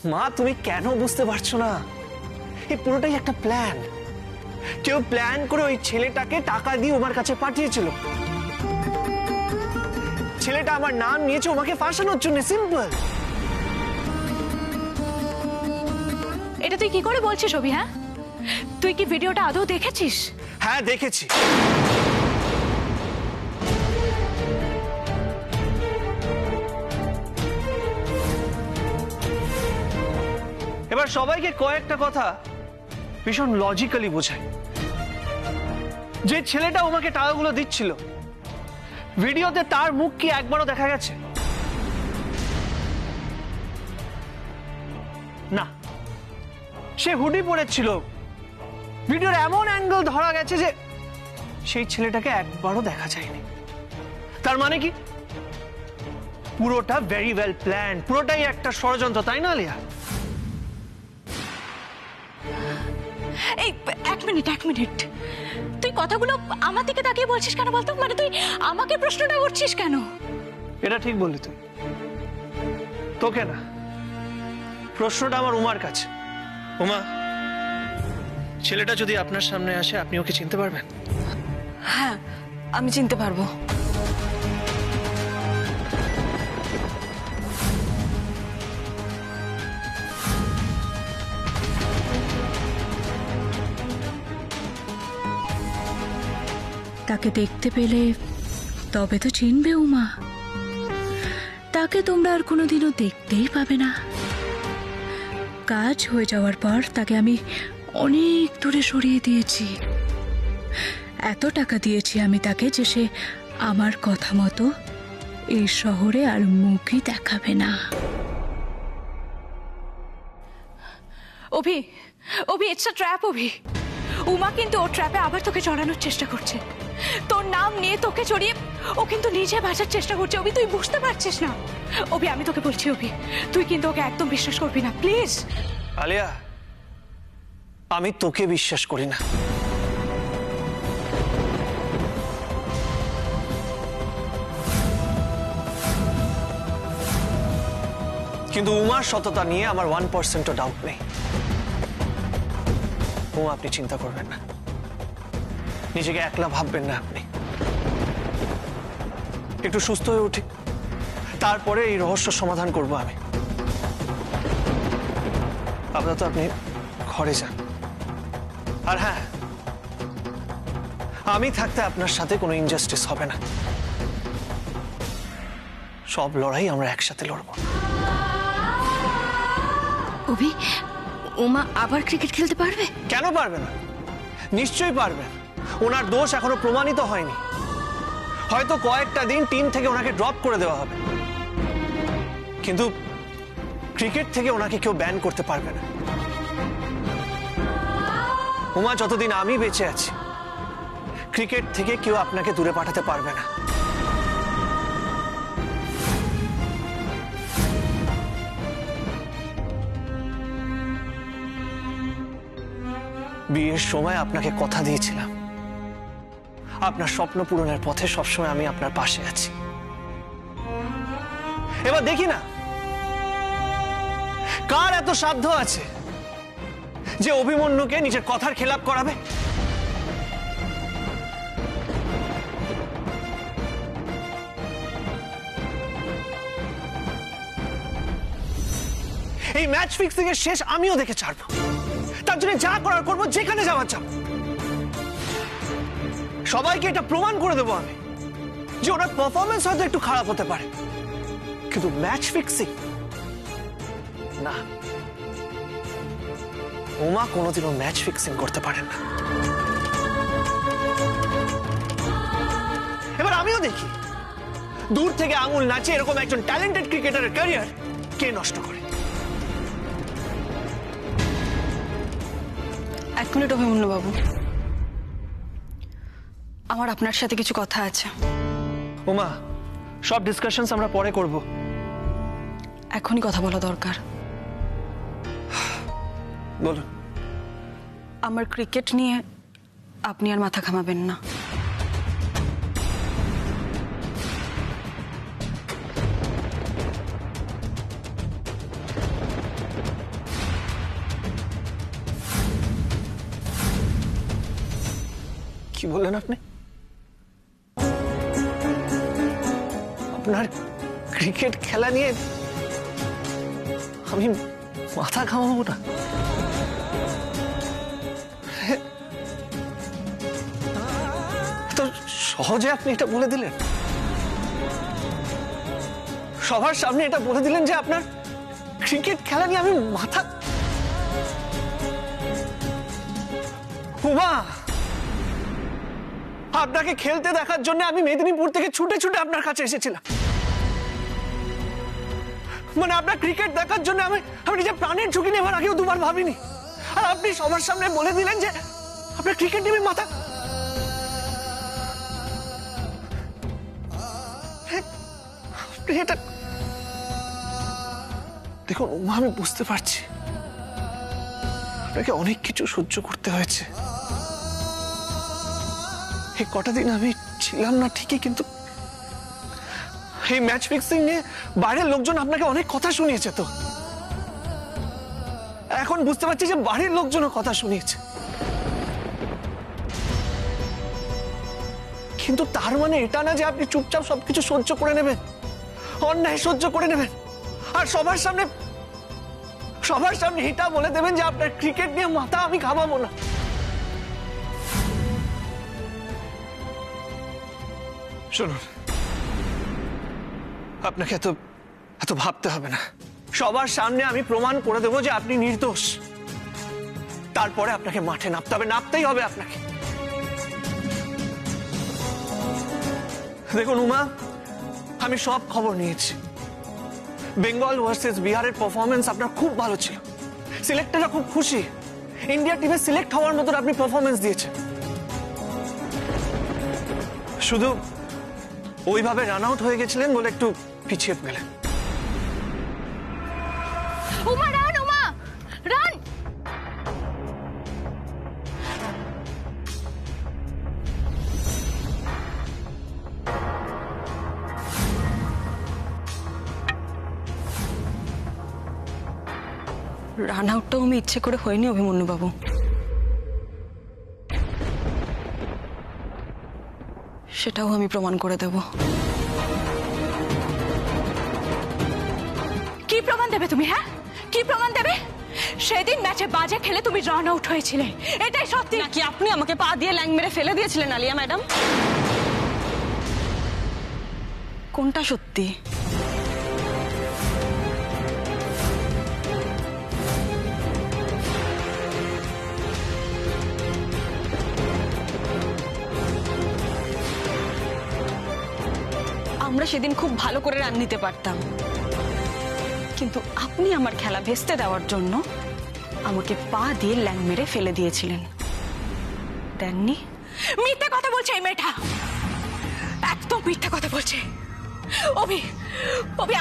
মা তুমি কেন বুঝতে পারছো না? এই পুরোটাই একটা প্ল্যান। কেউ প্ল্যান করে ওই ছেলেটাকে টাকা দিয়ে ওমার কাছে পাঠিয়েছিল। ছেলেটা আমার নাম নিয়েছে ওমাকে ফাঁসানোর জন্য, সিম্পল। এটা তুই কি করে বলছিস অভি? হ্যাঁ, তুই কি ভিডিওটা আদৌ দেখেছিস? হ্যাঁ দেখেছি। এবার সবাইকে কয়েকটা কথা ভীষণ লজিক্যালি বোঝায়। যে ছেলেটা ওমাকে টাকাগুলো দিচ্ছিল, ভিডিওতে তার মুখ কি একবারও দেখা গেছে? না, সে হুডি পরেছিল। ভিডিওর এমন অ্যাঙ্গেল ধরা গেছে যে সেই ছেলেটাকে একবারও দেখা যায়নি। তার মানে কি পুরোটা ভেরি ওয়েল প্ল্যান, পুরোটাই একটা ষড়যন্ত্র, তাই না আলিয়া? এই এক মিনিট, তুই কথাগুলো আমার দিকে তাকিয়ে বলছিস কেন বলতো? মানে তুই আমাকে প্রশ্নটা করছিস কেন? এটা ঠিক বললি তুই, তোকে না। প্রশ্নটা আমার উমার কাছে। উমা, ছেলেটা যদি আপনার সামনে আসে আপনি ওকে চিনতে পারবেন? হ্যাঁ, আমি চিনতে পারবো। তাকে দেখতে পেলে তবে তো চিনবে উমা। তাকে তোমরা আর কোনোদিনও দেখতেই পাবে না। কাজ হয়ে যাওয়ার পর তাকে আমি অনেক দূরে সরিয়ে দিয়েছি। এত টাকা দিয়েছি আমি তাকে যে সে আমার কথা মতো এই শহরে আর মুখই দেখাবে না। অভি, ইটস আ ট্র্যাপ অভি। উমা কিন্তু ওর ট্র্যাপে আবার তোকে চড়ানোর চেষ্টা করছে। তোর নাম নিয়ে তোকে চড়িয়ে ও কিন্তু নিজে বাঁচার চেষ্টা করছে। অভি, তুই বুঝতে পারছিস না? অভি, আমি তোকে বলছি অভি, তুই কিন্তু ওকে একদম বিশ্বাস করবি না, প্লিজ। আলিয়া, আমি তোকে বিশ্বাস করি না। কিন্তু উমার সততা নিয়ে আমার 1%ও ডাউট নেই। উমা, আপনি চিন্তা করবেন না, নিজেকে একলা ভাববেন না। আপনি একটু সুস্থ হয়ে উঠি, তারপরে এই রহস্য সমাধান করব আমি। আপাতত আপনি ঘরে যান। আর হ্যাঁ, আমি থাকতে আপনার সাথে কোনো ইনজাস্টিস হবে না। সব লড়াই আমরা একসাথে লড়ব। অভি, উমা আবার ক্রিকেট খেলতে পারবে? কেন পারবে না? নিশ্চয়ই পারবে। ওনার দোষ এখনো প্রমাণিত হয়নি। হয়তো কয়েকটা দিন টিম থেকে ওনাকে ড্রপ করে দেওয়া হবে, কিন্তু ক্রিকেট থেকে ওনাকে কেউ ব্যান করতে পারবে না। উমা, যতদিন আমি বেঁচে আছি, ক্রিকেট থেকে কেউ আপনাকে দূরে পাঠাতে পারবে না। বিয়ের সময় আপনাকে কথা দিয়েছিলাম, আপনার স্বপ্ন পূরণের পথে সবসময় আমি আপনার পাশে আছি। এবার দেখি না কার এত সাধ্য আছে যে অভিমন্যুকে নিজের কথার খেলাপ করাবে। এই ম্যাচ ফিক্সিং এর শেষ আমিও দেখে ছাড়বো। তার জন্য যা করার করবো, যেখানে যাওয়ার যাব। সবাইকে এটা প্রমাণ করে দেবো আমি যে ওনার পারফরমেন্স হয়তো একটু খারাপ হতে পারে, কিন্তু ম্যাচ ফিক্সিং না। উমা কোনোদিনও ম্যাচ ফিক্সিং করতে পারেন না। এবার আমিও দেখি দূর থেকে আঙুল নাচে এরকম একজন ট্যালেন্টেড ক্রিকেটারের ক্যারিয়ার কে নষ্ট করে। এক মিনিট অভিমন্যু বাবু, আমার আপনার সাথে কিছু কথা আছে। উমা, সব ডিসকাশনস আমরা পরে করব। এখনই কথা বলা দরকার। বলুন। আমার ক্রিকেট নিয়ে আপনি আর মাথা ঘামাবেন না। বললেন আপনি? আপনার ক্রিকেট খেলা নিয়ে আমি মাথা ঘামাবো না? তো সহজে আপনি এটা বলে দিলেন, সবার সামনে এটা বলে দিলেন যে আপনার ক্রিকেট খেলা নিয়ে আমি মাথা। উমা, আপনাকে খেলতে দেখার জন্য আমি মেদিনীপুর থেকে ছুটে ছুটে আপনার কাছে এসেছিলাম। মানে আপনার ক্রিকেট দেখার জন্য আমি নিজের প্রাণের ঝুঁকি নেবার আগেও দুবার ভাবিনি, আর আপনি সবার সামনে বলে দিলেন যে আপনার ক্রিকেট নিয়ে মাথা। আপনি এটা দেখুন উমা, আমি বুঝতে পারছি আপনাকে অনেক কিছু সহ্য করতে হয়েছে। এই কটা দিন আমি ছিলাম না ঠিকই, কিন্তু এই ম্যাচ ফিক্সিং নিয়ে বাইরের লোকজন আপনাকে অনেক কথা শুনিয়েছে। তো এখন বুঝতে পারছি যে বাড়ির লোকজনও কথা শুনিয়েছে, কিন্তু তার মানে এটা না যে আপনি চুপচাপ সবকিছু সহ্য করে নেবেন, অন্যায় সহ্য করে নেবেন, আর সবার সামনে এটা বলে দেবেন যে আপনার ক্রিকেট নিয়ে মাথা আমি ঘামাবো না। শুনুন, আপনাকে এত ভাবতে হবে না। সবার সামনে আমি প্রমাণ করে দেবো যে আপনি নির্দোষ, তারপরে আপনাকে মাঠে নামতে হবে, নামতেই হবে আপনাকে। দেখুন উমা, আমি সব খবর নিয়েছি। বেঙ্গল ভার্সেস বিহারের পারফরমেন্স আপনার খুব ভালো ছিল, সিলেক্টররা খুব খুশি, ইন্ডিয়া টিমে সিলেক্ট হওয়ার মতো আপনি পারফরমেন্স দিয়েছেন। শুধু ওইভাবে রান আউট হয়ে গেছিলেন বলে একটু পিছিয়ে গেলেন। উমা রান, উমা রান। রান আউটটাও আমি ইচ্ছে করে হয়নি অভিমন্যু বাবু, সেটাও আমি প্রমাণ করে দেব। কি প্রমাণ দেবে তুমি? হ্যাঁ, কি প্রমাণ দেবে? সেদিন ম্যাচে বাজে খেলে তুমি রান আউট হয়েছিলে, এটাই সত্যি নাকি আপনি আমাকে পা দিয়ে ল্যাং মেরে ফেলে দিয়েছিলেন আলিয়া ম্যাডাম? কোনটা সত্যি? আমরা সেদিন খুব ভালো করে রান নিতে পারতাম, কিন্তু আপনি আমার খেলা ভেস্তে দেওয়ার জন্য আমাকে পা দিয়ে ল্যাং মেরে ফেলে দিয়েছিলেন, দেননি? মিথ্যে কথা বলছে এই মেয়েটা, একদম মিথ্যে কথা বলছে। অভি,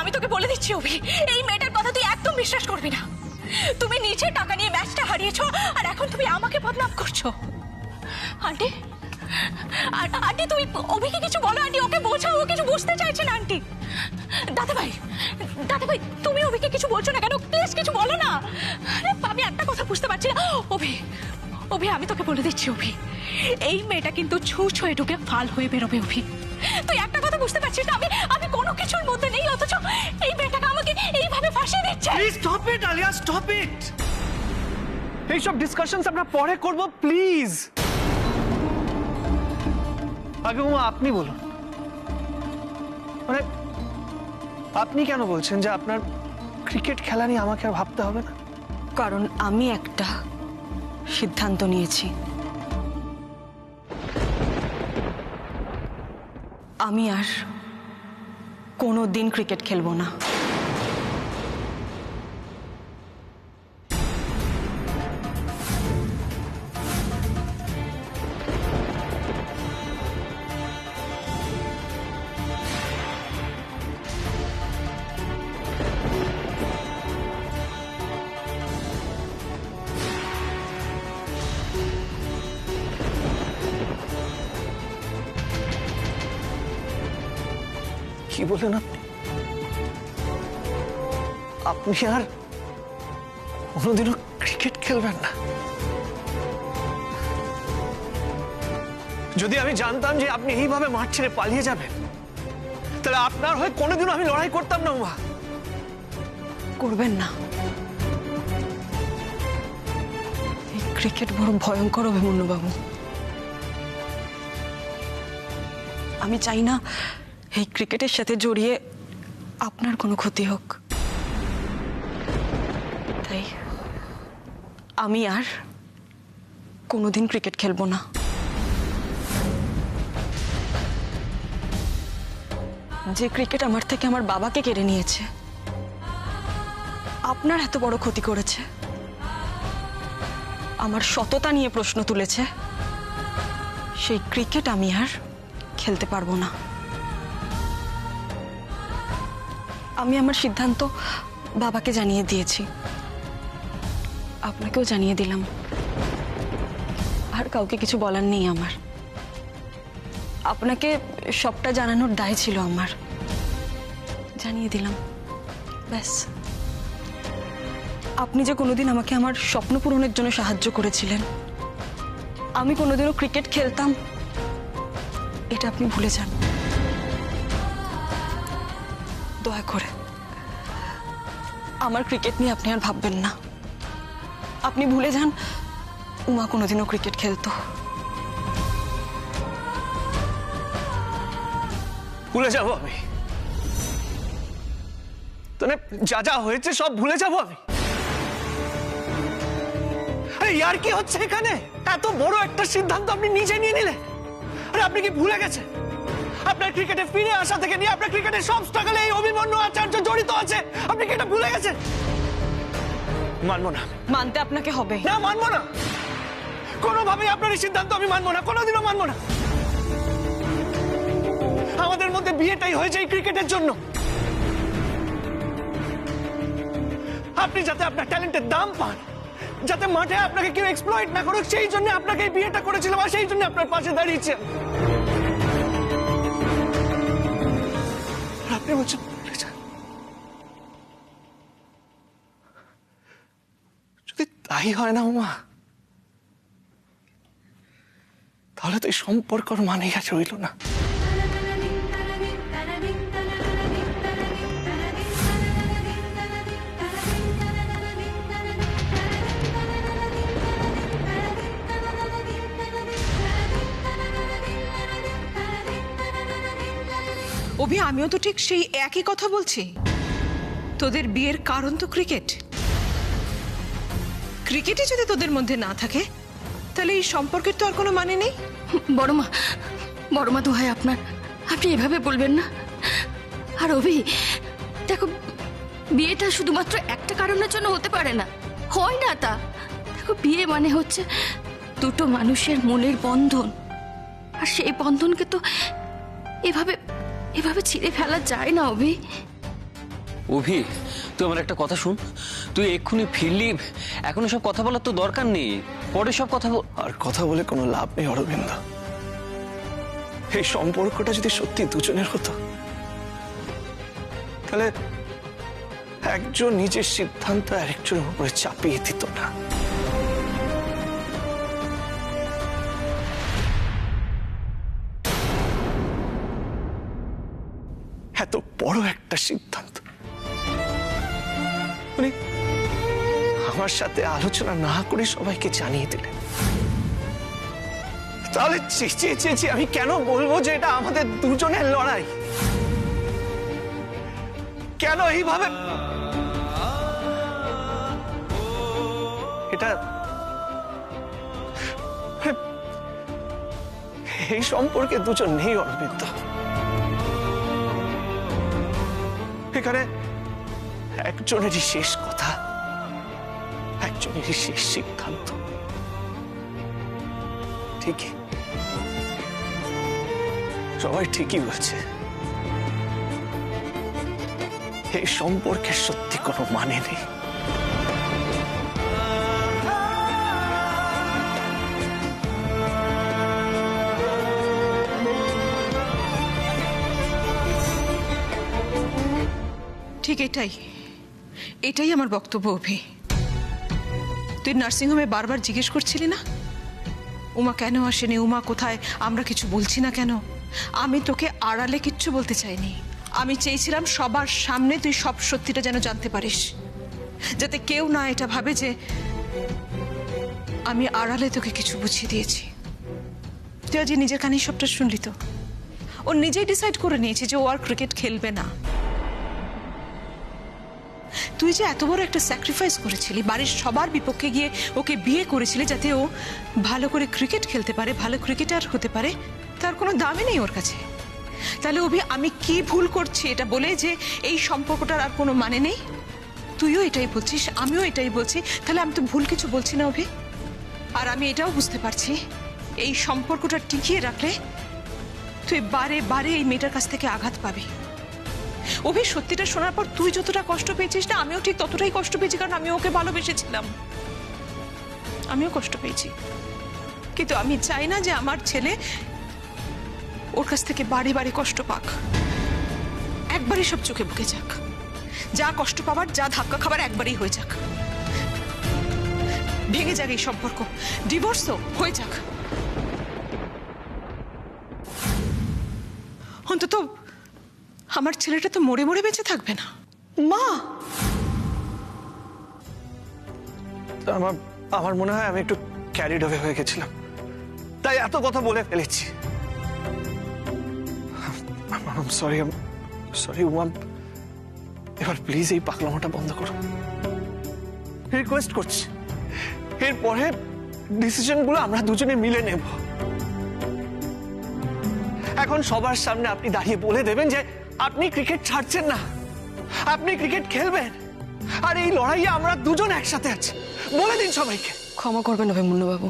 আমি তোকে বলে দিচ্ছি অভি, এই মেয়েটার কথা তুই একদম বিশ্বাস করবি না। তুমি নিচে টাকা নিয়ে ম্যাচটা হারিয়েছো, আর এখন তুমি আমাকে বদনাম করছো। আন্টি, আন্টি তুমি অভিকে কিছু বলো, আন্টি ওকে বোঝাও, ও কিছু বুঝতে চাইছে না। আন্টি, দাদা ভাই তুমি অভিকে কিছু বলছো না কেন? প্লিজ কিছু বলো না। আমি একটা কথা বুঝতে পারছি না। অভি আমি তোকে বলে দিচ্ছি অভি, এই মেয়েটা কিন্তু ছুঁচ হয়ে ঢুকে ফাল হয়ে বেরোবে। অভি, তুই একটা কথা বুঝতে পারছিস না? আমি কোনো কিছুর মধ্যে নেই, অথচ এই মেয়েটাকে আমাকে এইভাবে ফাঁসিয়ে দিচ্ছে। Please stop it Alia, stop it. এইসব ডিসকাশনস আমরা পরে করব, প্লিজ। আগে উমা আপনি বলুন, মানে আপনি কেন বলছেন যে আপনার ক্রিকেট খেলা নিয়ে আমাকে আর ভাবতে হবে না? কারণ আমি একটা সিদ্ধান্ত নিয়েছি, আমি আর কোনোদিন ক্রিকেট খেলবো না। কি বলেন আপনি? আপনি আর কোনোদিনও ক্রিকেট খেলবেন না? যদি আমি জানতাম যে আপনি এইভাবে মাঠ ছেড়ে পালিয়ে যাবেন, তাহলে আপনার হয়ে কোনোদিনও আমি লড়াই করতাম না উমা। করবেন না। এই ক্রিকেট বড় ভয়ঙ্কর অভিমন্যুবাবু। আমি চাই না এই ক্রিকেটের সাথে জড়িয়ে আপনার কোনো ক্ষতি হোক। তাই আমি আর কোনোদিন ক্রিকেট খেলবো না। যে ক্রিকেট আমার থেকে আমার বাবাকে কেড়ে নিয়েছে, আপনার এত বড় ক্ষতি করেছে, আমার সততা নিয়ে প্রশ্ন তুলেছে, সেই ক্রিকেট আমি আর খেলতে পারবো না। আমি আমার সিদ্ধান্ত বাবাকে জানিয়ে দিয়েছি, আপনাকেও জানিয়ে দিলাম। আর কাউকে কিছু বলার নেই আমার। আপনাকে সবটা জানানোর দায় ছিল আমার, জানিয়ে দিলাম, ব্যাস। আপনি যে কোনোদিন আমাকে আমার স্বপ্ন পূরণের জন্য সাহায্য করেছিলেন, আমি কোনোদিনও ক্রিকেট খেলতাম, এটা আপনি ভুলে যান। দয়া করে আমার ক্রিকেট নিয়ে আপনি আর ভাববেন না। আপনি ভুলে যান উমা কোনোদিনও ক্রিকেট খেলতো। ভুলে যাবো আমি? মানে যা যা হয়েছে সব ভুলে যাবো আমি? আরে ইয়ার কি হচ্ছে এখানে? এত বড় একটা সিদ্ধান্ত আপনি নিজে নিয়ে নিলেন। আরে আপনি কি ভুলে গেছেন আপনার ক্রিকেটে ফিরে আসা থেকে নিয়ে আপনার ক্রিকেটের সব স্ট্রাগলে এই অভিমন্যু আচার্য জড়িত আছে? আপনি কি এটা ভুলে গেছেন? মানবো না। মানতে আপনাকে হবে না, মানবো না। কোনোভাবেই আপনার এই সিদ্ধান্ত আমি মানবো না, কোনোদিনও মানবো না। আমাদের মধ্যে বিয়েটাই হয়েছে এই ক্রিকেটের জন্য। আপনি যাতে আপনার ট্যালেন্টের দাম পান, যাতে মাঠে আপনাকে কেউ এক্সপ্লয়েট না করুক, সেই জন্য আপনাকে এই বিয়েটা করেছিলাম, আর সেই জন্য আপনার পাশে দাঁড়িয়েছি। আপনি বলছেন ভুলে যান? যদি তাই হয় না উমা, তাহলে তো এই সম্পর্কর মানেই আর রইল না। অভি, আমিও তো ঠিক সেই একই কথা বলছি। তোদের বিয়ের কারণ তো ক্রিকেট। ক্রিকেটে যদি তোদের মধ্যে না থাকে, তাহলে এই সম্পর্কের তো আর কোনো মানে নেই। বড়মা দোহাই আপনার, আপনি এভাবে বলবেন না। আর অভি, দেখো, বিয়েটা শুধুমাত্র একটা কারণের জন্য হতে পারে না, হয় না তা। দেখো, বিয়ে মানে হচ্ছে দুটো মানুষের মনের বন্ধন, আর সেই বন্ধনকে তো এভাবে ছিঁড়ে ফেলা যায় না। অভি, তুই আমার একটা কথা শুন। তুই এক্ষুনি ফিরলি, এখন সব কথা বলার তো দরকার নেই, পরে সব কথা আর কথা বলে কোনো লাভ নেই অরবিন্দ। এই সম্পর্কটা যদি সত্যি দুজনের হতো, তাহলে একজন নিজের সিদ্ধান্ত আরেকজনের উপরে চাপিয়ে দিত না। এত বড় একটা সিদ্ধান্ত উনি আমার সাথে আলোচনা না করে সবাইকে জানিয়ে দিলেন। তাহলে চেঁচিয়ে আমি কেন বলবো যে এটা আমাদের দুজনের লড়াই? কেন এইভাবে? এটা এই সম্পর্কে দুজন নেই অরবিন্দ। এখানে একজনেরই শেষ কথা, একজনেরই শেষ সিদ্ধান্ত। ঠিকই, সবাই ঠিকই বলছে। এই সম্পর্কের সত্যি কোনো মানে নেই। ঠিক এটাই আমার বক্তব্য। অভি, তুই নার্সিংহোমে বারবার জিজ্ঞেস করছিলি না উমা কেন আসেনি, উমা কোথায়, আমরা কিছু বলছি না কেন। আমি তোকে আড়ালে কিচ্ছু বলতে চাইনি। আমি চেয়েছিলাম সবার সামনে তুই সব সত্যিটা যেন জানতে পারিস, যাতে কেউ না এটা ভাবে যে আমি আড়ালে তোকে কিছু বুঝিয়ে দিয়েছি। তুই আজ নিজের কানেই সবটা শুনলি তো। ও নিজেই ডিসাইড করে নিয়েছে যে ও আর ক্রিকেট খেলবে না। তুই যে এত বড় একটা স্যাক্রিফাইস করেছিলি, বাড়ির সবার বিপক্ষে গিয়ে ওকে বিয়ে করেছিলি যাতে ও ভালো করে ক্রিকেট খেলতে পারে, ভালো ক্রিকেটার হতে পারে, তার কোনো দামই নেই ওর কাছে। তাহলে অভি আমি কি ভুল করছি এটা বলে যে এই সম্পর্কটার আর কোনো মানে নেই? তুইও এটাই বলছিস, আমিও এটাই বলছি, তাহলে আমি তো ভুল কিছু বলছি না অভি। আর আমি এটাও বুঝতে পারছি এই সম্পর্কটা টিকিয়ে রাখলে তুই বারে বারে এই মেয়েটার কাছ থেকে আঘাত পাবি। অভি সত্যিটা শোনার পর তুই যতটা কষ্ট পেয়েছিস না, আমিও ঠিক ততটাই কষ্ট পেয়েছি, কারণ আমি ওকে ভালোবেসেছিলাম। আমিও কষ্ট পেয়েছি, কিন্তু আমি চাই না যে আমার ছেলে ওর কাছ থেকে বারে বারে কষ্ট পাক। একবারই সব চোখে বুকে যাক, যা কষ্ট পাবার, যা ধাক্কা খাবার একবারই হয়ে যাক, ভেঙে যাক এই সম্পর্ক, ডিভোর্স তো হয়ে যাক। অন্তত আমার ছেলেটা তো মরে মরে বেঁচে থাকবে না। মা, আমার মনে হয় আমি একটু ক্যারিড অ্যাওয়ে হয়ে গেছিলাম, তাই এত কথা বলে ফেলেছি। সরি উমা, এবার প্লিজ এই পাগলামোটা বন্ধ করো, রিকোয়েস্ট করছি। এরপরে ডিসিশনগুলো আমরা দুজনে মিলে নেব। এখন সবার সামনে আপনি দাঁড়িয়ে বলে দেবেন যে আপনি ক্রিকেট ছাড়ছেন না, আপনি ক্রিকেট খেলবেন, আর এই লড়াইয়ে আমরা দুজন একসাথে আছি। বলে দিন সবাইকে। ক্ষমা করবেন অভিমন্যুবাবু,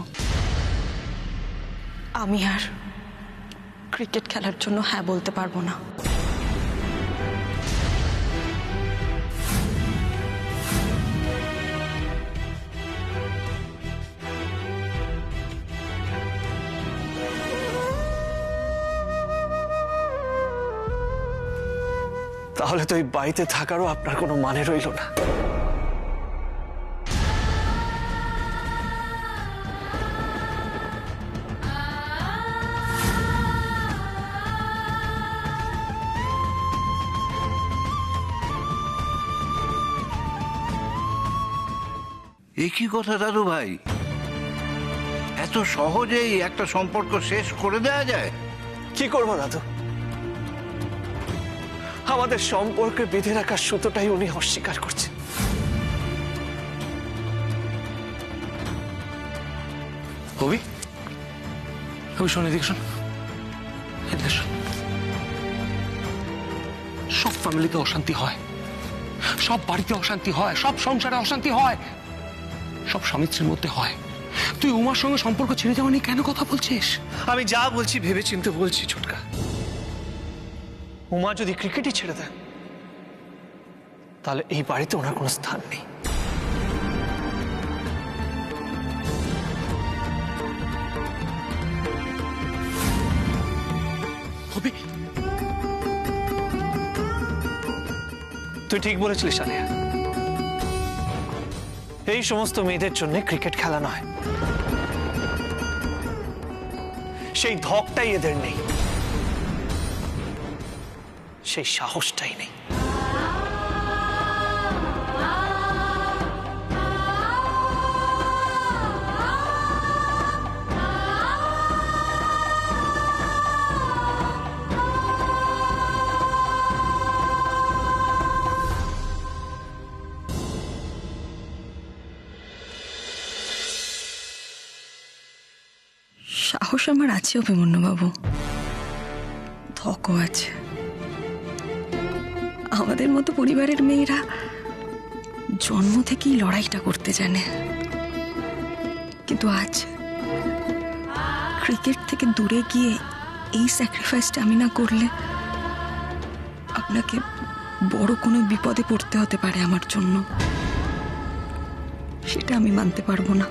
আমি আর ক্রিকেট খেলার জন্য হ্যাঁ বলতে পারবো না। তাহলে তো এই বাড়িতে থাকারও আপনার কোনো মানে রইল না। একই কথা দাদু ভাই, এত সহজেই একটা সম্পর্ক শেষ করে দেয়া যায়? কি করবো দাদু, আমাদের সম্পর্কে বেঁধে রাখার সুতোটাই উনি অস্বীকার করছেন। কবি, কবি শোন, এদিকে শোন, এদিকে শোন। সব ফ্যামিলিতে অশান্তি হয়, সব বাড়িতে অশান্তি হয়, সব সংসারে অশান্তি হয়, সব স্বামী স্ত্রীর মধ্যে হয়। তুই উমার সঙ্গে সম্পর্ক ছেড়ে যাওয়া নিয়ে কেন কথা বলছিস? আমি যা বলছি ভেবে চিন্তে বলছি ছোটকা। উমা যদি ক্রিকেটই ছেড়ে দেন, তাহলে এই বাড়িতে ওনার কোনো স্থান নেই। কবি, তুই ঠিক বলেছিলিস আলিয়া, এই সমস্ত মেয়েদের জন্য ক্রিকেট খেলা নয়, সেই ধকটাই এদের নেই, সেই সাহসটাই নেই। সাহস আমার আছে অভিমন্যুবাবু, ধকও আছে। আমাদের মতো পরিবারের মেয়েরা জন্ম থেকেই লড়াইটা করতে জানে, কিন্তু আজ ক্রিকেট থেকে দূরে গিয়ে এই স্যাক্রিফাইসটা আমি না করলে আপনাকে বড় কোনো বিপদে পড়তে হতে পারে আমার জন্য। সেটা আমি মানতে পারবো না।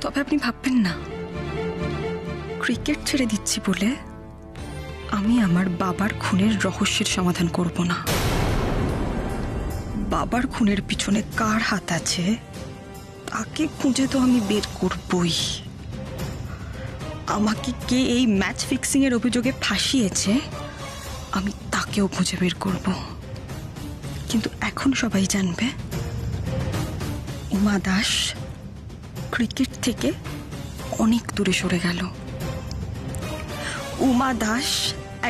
তবে আপনি ভাববেন না ক্রিকেট ছেড়ে দিচ্ছি বলে আমি আমার বাবার খুনের রহস্যের সমাধান করব না। বাবার খুনের পিছনে কার হাত আছে তাকে খুঁজে তো আমি বের করবই। আমাকে কে এই ম্যাচ ফিক্সিং এর অভিযোগে ফাঁসিয়েছে আমি তাকেও খুঁজে বের করব। কিন্তু এখন সবাই জানবে উমা দাস ক্রিকেট থেকে অনেক দূরে সরে গেল। উমা দাস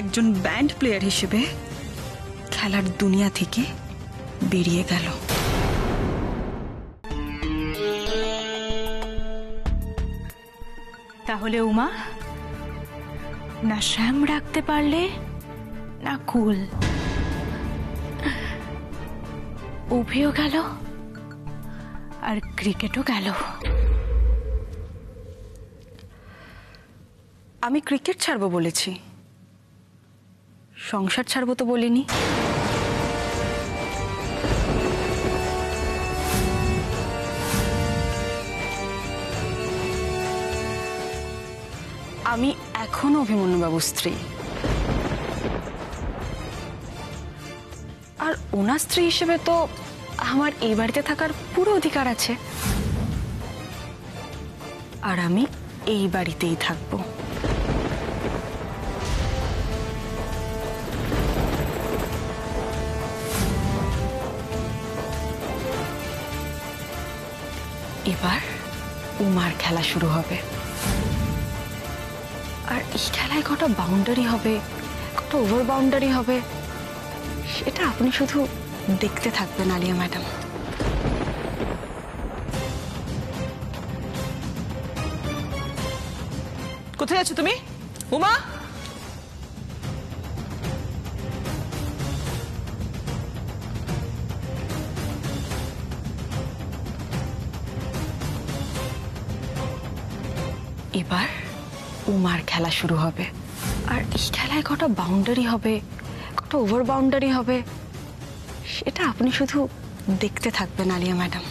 একজন ব্যান্ড প্লেয়ার হিসেবে খেলার দুনিয়া থেকে বেরিয়ে গেল। তাহলে উমা না শ্যাম রাখতে পারলে না কুল, অভিও গেল আর ক্রিকেটও গেল। আমি ক্রিকেট ছাড়বো বলেছি, সংসার ছাড়বো তো বলিনি। আমি এখনো অভিমন্যু বাবুর স্ত্রী, আর ওনার স্ত্রী হিসেবে তো আমার এই বাড়িতে থাকার পুরো অধিকার আছে, আর আমি এই বাড়িতেই থাকবো। এবার উমার খেলা শুরু হবে, আর এই খেলায় কটা বাউন্ডারি হবে, কটা ওভার বাউন্ডারি হবে, সেটা আপনি শুধু দেখতে থাকবেন আলিয়া ম্যাডাম। কোথায় আছো তুমি উমা? এবার উমার খেলা শুরু হবে, আর এই খেলায় কটা বাউন্ডারি হবে, কটা ওভার বাউন্ডারি হবে, সেটা আপনি শুধু দেখতে থাকবেন আলিয়া ম্যাডাম।